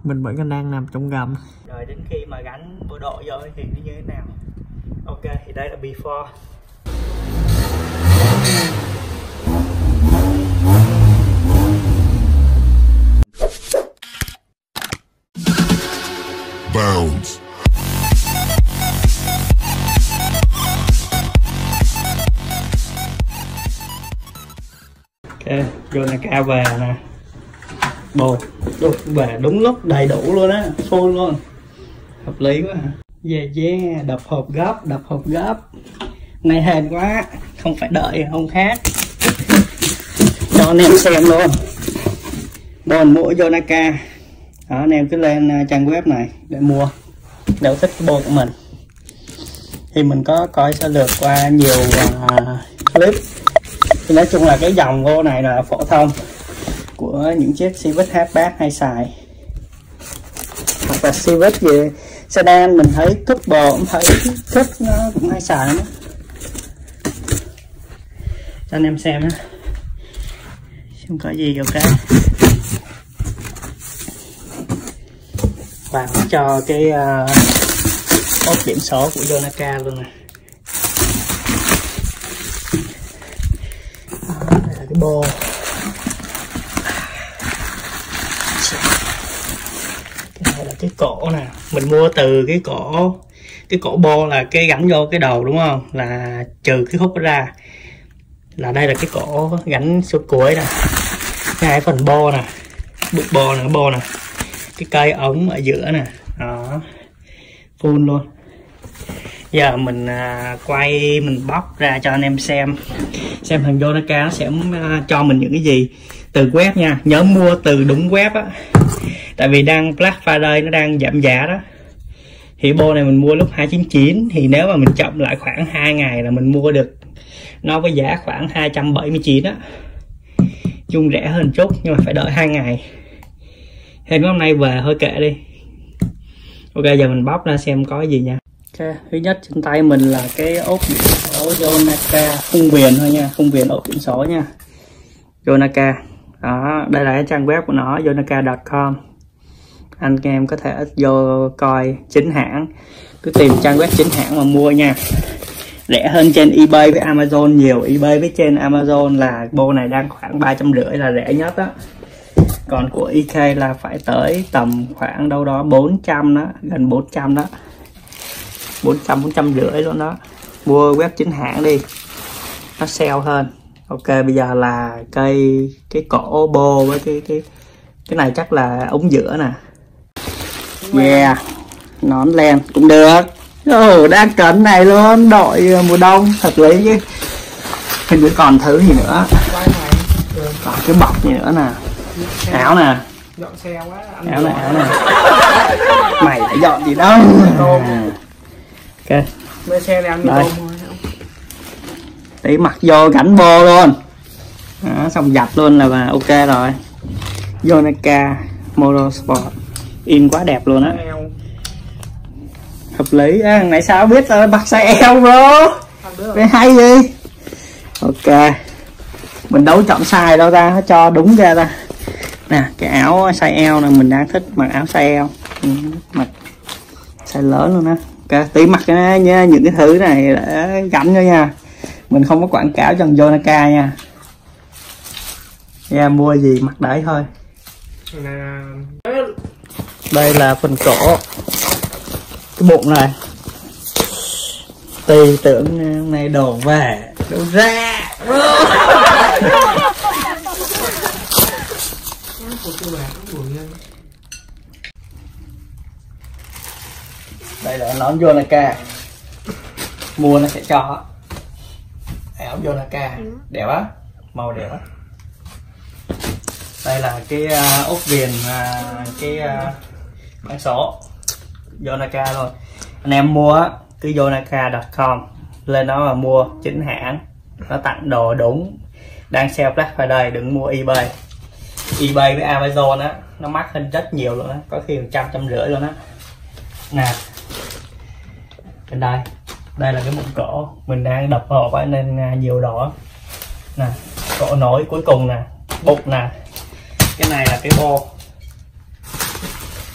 Mình vẫn còn đang nằm trong gầm. Rồi đến khi mà gắn bộ độ vô thì nó như thế nào. Ok, thì đây là before. Bounds. Ok, Yonaka về nè. Bồ, về đúng lúc đầy đủ luôn á, full luôn. Hợp lý quá hả? Yeah, đập hộp gấp. Này hên quá, không phải đợi không khác. Cho anh em xem luôn. Bồn mua Yonaka. Đó, anh em cứ lên trang web này để mua. Nếu thích cái bồn của mình. Thì mình có coi sơ lược qua nhiều clip. Thì nói chung là cái dòng vô này là phổ thông của những chiếc Civic hatchback hay xài, hoặc là Civic gì sedan mình thấy couple cũng thấy thích, nó cũng hay xài nữa. Cho anh em xem á, xem có gì. Ok, và cho cái ốp biển số của Yonaka luôn nè. Đây là cái bô. Cái này là cái cổ nè, mình mua từ cái cổ bô là cái gắn vô cái đầu đúng không, là trừ cái khúc ra là đây là cái cổ gắn xuống cuối nè. Cái phần bô nè, bụi bô nè, cái cây ống ở giữa nè, đó, full luôn. Giờ mình quay, mình bóc ra cho anh em xem thằng Yonaka nó sẽ cho mình những cái gì từ web nha. Nhớ mua từ đúng web á, tại vì đang Black Friday nó đang giảm giá đó. Thì bô này mình mua lúc 299, thì nếu mà mình chậm lại khoảng 2 ngày là mình mua được nó với giá khoảng 279 á. Chung rẻ hơn chút nhưng mà phải đợi 2 ngày. Thế hôm nay về thôi kệ đi. Ok, giờ mình bóc ra xem có gì nha. Ok, thứ nhất trên tay mình là cái ốp biển số Yonaka khung viền thôi nha, khung viền ốp biển số nha. Yonaka. Đó, đây là cái trang web của nó, yonaka.com. Anh em có thể vô coi chính hãng, cứ tìm trang web chính hãng mà mua nha. Rẻ hơn trên eBay với Amazon nhiều. eBay với trên Amazon là bô này đang khoảng 350 là rẻ nhất đó. Còn của EK là phải tới tầm khoảng đâu đó 400 đó, gần 400 đó. 450 luôn đó. Mua web chính hãng đi, nó sale hơn. Ok, bây giờ là cái cổ bô với cái này chắc là ống giữa nè. Yeah, nón len cũng được. Đang cần này luôn, đội mùa đông thật lý chứ. Hình như còn thứ gì nữa, còn cái bọc gì nữa nè, áo nè, áo nè. Mày đã dọn gì đâu. Ok, đây tí mặc vô gắn bô luôn đó, xong dập luôn là ok rồi. Yonaka Motorsport in quá đẹp luôn á, hợp lý á. Này sao biết bắt size eo bro, cái hay gì. Ok, mình đâu chọn size đâu ta, nó cho đúng ra ta. Nè, cái áo size eo này mình đang thích mặc áo size eo, mặc size lớn luôn á. Ok, tí mặc nha, những cái thứ này để gắn cho nha. Mình không có quảng cáo cho Yonaka nha. Yeah, mua gì mặc đấy thôi. Đây là phần cổ, cái bụng này. Tùy tưởng này đổ về đâu ra. Đây là nón Yonaka, mua nó sẽ cho áo Yonaka đẹp á, màu đẹp á. Đây là cái ốp viền, cái bản số Yonaka luôn. Anh em mua cứ yonaka.com lên đó mà mua chính hãng, nó tặng đồ đúng. Đang sale Black Friday, đừng mua eBay. eBay với Amazon á nó mắc hơn rất nhiều luôn á, có khi 150 luôn á. Nè, bên đây là cái bụng cổ, mình đang đập hộp nên nhiều đỏ nè. Cổ nối cuối cùng nè, bụng nè. Cái này là cái bô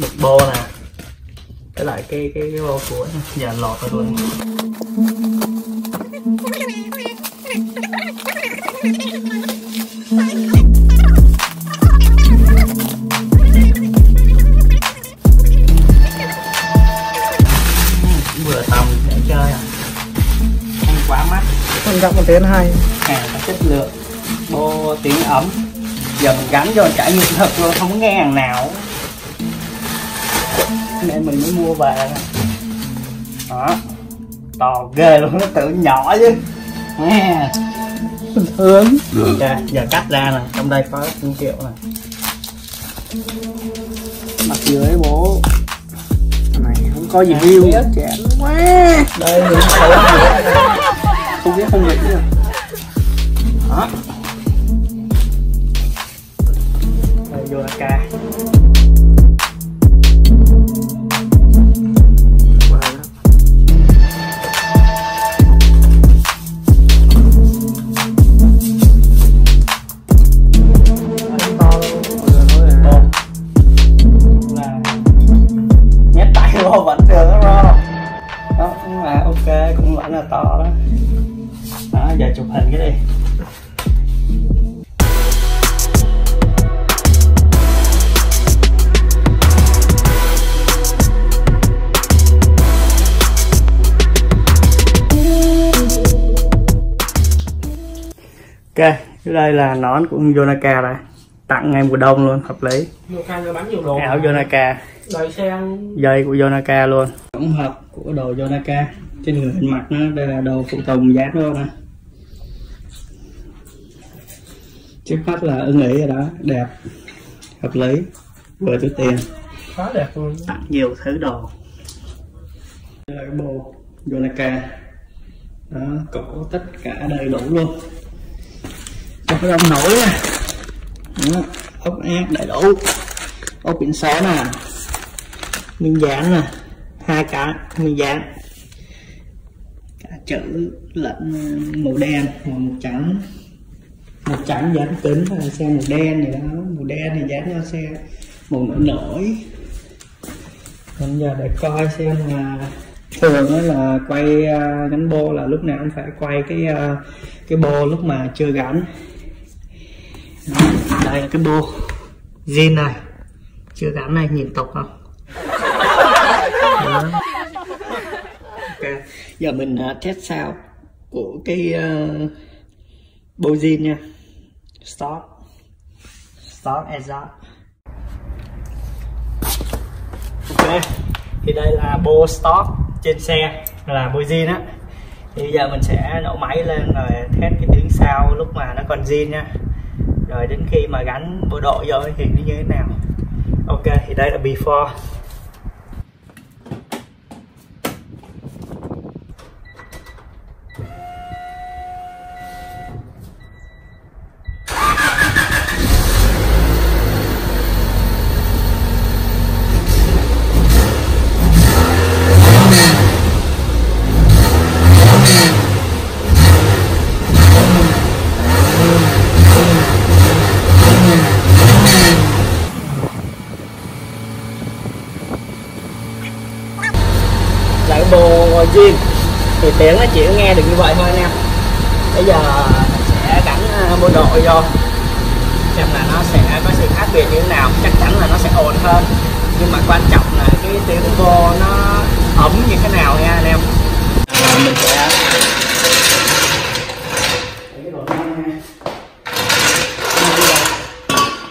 đục bô nè, với lại cái bô cuối giờ lọt rồi luôn. Vừa tầm để chơi à, không quá mắc, quan trọng là tiếng hay, hàng có chất lượng, bô tiếng ấm. Giờ mình gắn cho trải nghiệm thật luôn, không có nghe hàng nào nên mình mới mua về. Đó, to ghê luôn, nó tự nhỏ chứ nghe hướng. Ok, giờ cắt ra nè, trong đây có 1 triệu nè, mặt dưới bố này không có gì view, chán quá. Đây mình không biết không nghĩ rồi. Đó, đây vô AK. Vẫn được đó, đó cũng là ok, cũng vẫn là to đó. Đó, giờ chụp hình cái đi. Ok, đây là nón của Yonaka đây, tặng ngày mùa đông luôn, hợp lý. Áo Yonaka, dây của Yonaka luôn, tổng hợp của đồ Yonaka. Trên người hình mặt nó đây là đồ phụ tùng giá luôn nè. Trước mắt là ưng ý rồi đó, đẹp, hợp lý, vừa túi tiền, Khá đẹp luôn. tặng nhiều thứ đồ. Đây là cái bô Yonaka đó, cổ tất cả đầy đủ luôn, cho cái đông nổi nha. Đó, ốc ác đầy đủ, ốc biển số nè, miếng dán nè, 2 cái miếng dán, cả chữ lẫn màu đen và màu trắng dán kính là xe màu đen này đó, màu đen thì dán cho xe màu nổi nổi. Còn giờ để coi xem là thường là quay gắn bô là lúc nào cũng phải quay cái bô lúc mà chưa gắn. Đây là cái bô zin này, chưa gắn này, nhìn tục không? Đó. Ok, giờ mình test sound của cái bô zin nha. Stop exhaust. Ok, thì đây là bô stop trên xe là bô zin á. Thì bây giờ mình sẽ nổ máy lên rồi test cái tiếng sound lúc mà nó còn zin nha. Rồi đến khi mà gắn bộ độ vô thì nó như thế nào. Ok, thì đây là before. Lại bồ zin thì tiếng nó chỉ nghe được như vậy thôi anh em. Bây giờ mình sẽ gắn bộ độ vô xem là nó sẽ có sự khác biệt như thế nào. Chắc chắn là nó sẽ ồn hơn, nhưng mà quan trọng là cái tiếng vô nó ấm như thế nào nha anh em. Mình sẽ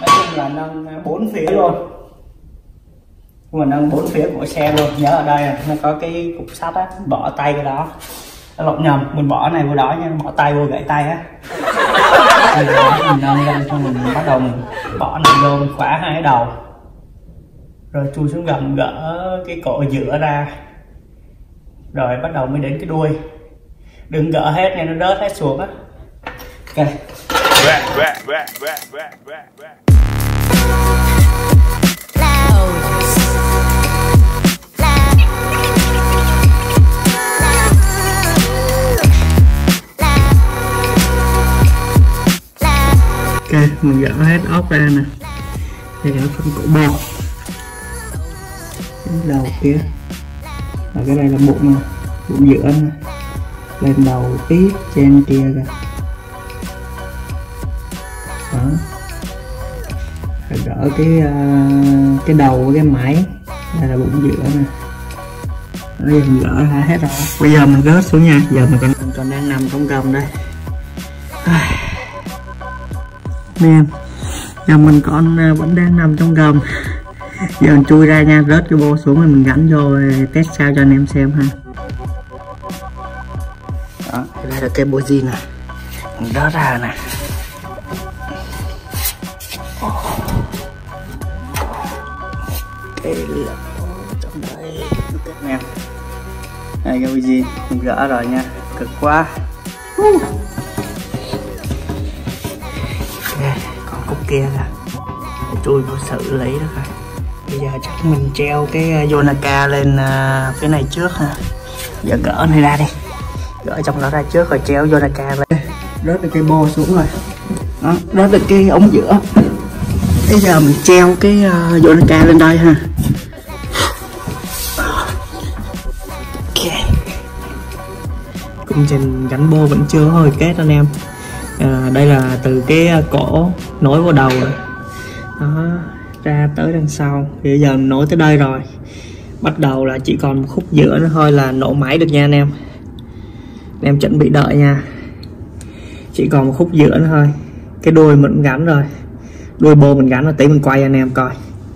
nói chung là nâng 4 phía luôn, nhưng mà nâng 4 phía của xe luôn. Nhớ ở đây nó có cái cục sắt á, bỏ tay cái đó, nó lộn nhầm, mình bỏ này vô đó nha, bỏ tay vô gãy tay á. Mình nâng lên xong mình bắt đầu mình bỏ này vô, mình khóa 2 cái đầu rồi chui xuống gầm, gỡ cái cổ giữa ra rồi bắt đầu mới đến cái đuôi. Đừng gỡ hết nha, nó rớt hết xuống á. Ok. Ok, mình gỡ hết ốc ra nè. Đây là phần cổ bò. cái đầu kia, và cái đây là bụng mà, bụng giữa này. Lên đầu tí trên kia kìa. Đó, phải gỡ cái đầu cái máy, đây là bụng giữa này. Bây giờ mình gỡ ra hết rồi, bây giờ mình rớt xuống nha. Giờ mình còn đang nằm trong gầm đây nè em, giờ mình còn vẫn đang nằm trong gầm. Giờ mình chui ra nha, rớt cái bô xuống rồi mình gắn vô test sao cho anh em xem ha. Đó, đây là cái bô zin này, mình rớt ra nè. Cái lỗ trong đây các em, đây cái bô zin mình gỡ rồi nha, cực quá. Còn cúc kia kìa, chui vô xử lý đó coi. Bây giờ chắc mình treo cái Yonaka lên cái này trước ha. Giờ gỡ này ra đi, gỡ trong đó ra trước rồi treo Yonaka lên. Rớt được cái bô xuống rồi đó, rớt được cái ống giữa. Bây giờ mình treo cái Yonaka lên đây ha. Ok, công trình gắn bô vẫn chưa hồi kết anh em. Đây là từ cái cổ nối vào đầu rồi đó, ra tới đằng sau. Thì bây giờ mình nối tới đây rồi, bắt đầu là chỉ còn một khúc giữa nữa thôi là nổ máy được nha anh em. Anh em chuẩn bị đợi nha, chỉ còn một khúc giữa nữa thôi. Cái đuôi mình gắn rồi, đuôi bô mình gắn rồi, tí mình quay anh em coi.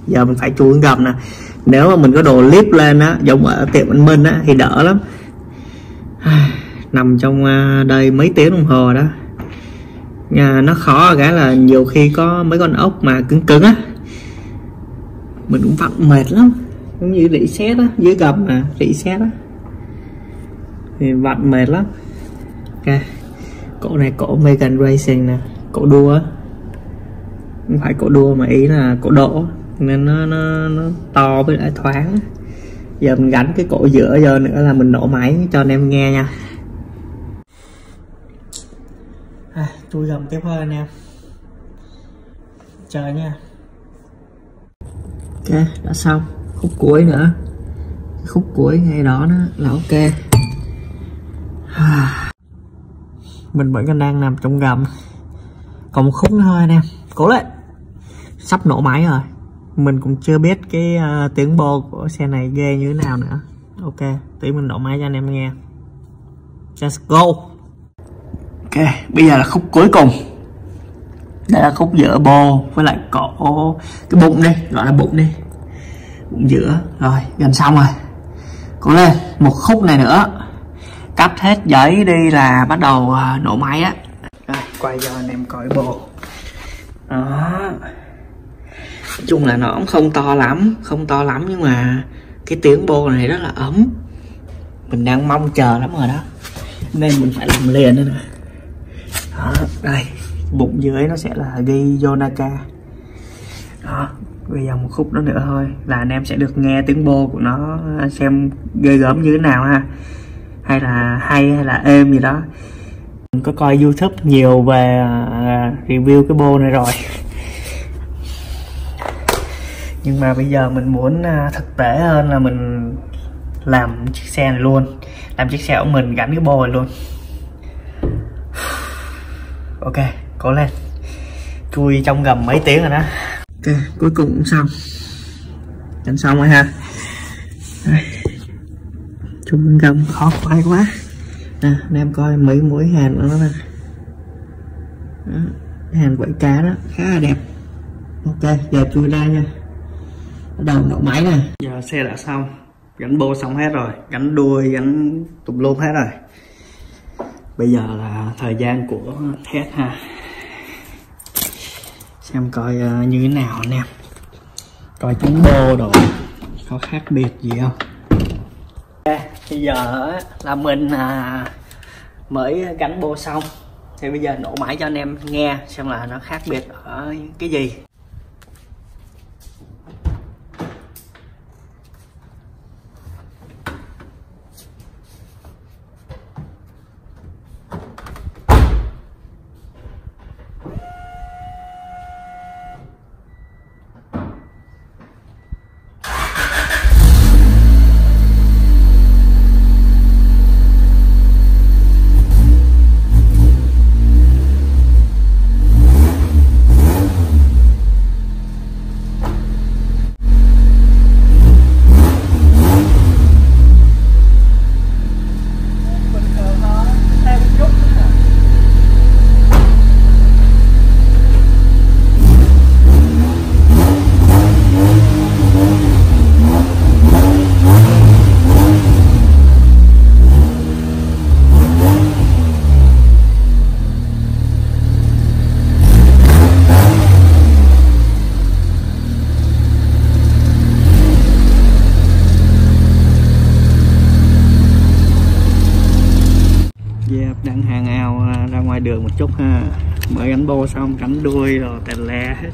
Giờ mình phải chui gầm nè, nếu mà mình có đồ clip lên á giống ở tiệm anh Minh á thì đỡ lắm. Nằm trong đây mấy tiếng đồng hồ đó. Nó khó ở cái là nhiều khi có mấy con ốc mà cứng cứng á, mình cũng vặn mệt lắm, giống như rỉ sét á, dưới gầm mà rỉ sét á thì vặn mệt lắm. Ok, cổ này cổ Megan Racing nè, cổ đua á, không phải cổ đua mà ý là cổ độ, nên nó to với lại thoáng. Giờ mình gắn cái cổ giữa giờ nữa là mình nổ máy cho anh em nghe nha. Chui gầm tiếp thôi anh em, chờ nha. Ok, đã xong khúc cuối nữa, khúc cuối ngay đó là ok. Mình vẫn còn đang nằm trong gầm, còn một khúc nữa thôi anh em, cố lên, sắp nổ máy rồi. Mình cũng chưa biết cái tiếng bô của xe này ghê như thế nào nữa. Ok, tí mình nổ máy cho anh em nghe. Let's go. Ok, bây giờ là khúc cuối cùng. Đây là khúc giữa bô với lại cổ, cái bụng đi, gọi là bụng đi, bụng giữa. Rồi, gần xong rồi, cố lên, một khúc này nữa, cắt hết giấy đi là bắt đầu nổ máy á. Rồi, quay cho anh em coi bô đó. Nói chung là nó cũng không to lắm nhưng mà cái tiếng bô này rất là ấm. Mình đang mong chờ lắm rồi đó, nên mình phải làm liền nữa nè. Đó, đây, bụng dưới nó sẽ là ghi Yonaka. Đó, bây giờ một khúc đó nữa thôi là anh em sẽ được nghe tiếng bô của nó, xem ghê gớm như thế nào ha, hay là hay hay là êm gì đó. Mình có coi YouTube nhiều về review cái bô này rồi, nhưng mà bây giờ mình muốn thực tế hơn là mình làm chiếc xe này luôn, làm chiếc xe của mình gắn cái bô này luôn. Ok, cố lên, chui trong gầm mấy tiếng rồi đó. Ok, cuối cùng cũng xong, gắn xong rồi ha. Chui gầm khó khoai quá nè, anh em coi mấy mũi hàn của nó nè, hàn quẩy cá đó khá là đẹp. Ok, giờ chui ra nha, bắt đầu nổ máy nè. Giờ xe đã xong, gắn bô xong hết rồi, gắn đuôi, gắn tùm lum hết rồi. Bây giờ là thời gian của test ha, xem coi như thế nào anh em, coi tiếng bô đồ có khác biệt gì không. Okay, bây giờ là mình mới gắn bô xong, thì bây giờ nổ máy cho anh em nghe xem là nó khác biệt ở cái gì. đường một chút ha. Mới gắn bô xong gắn đuôi rồi tèn le hết.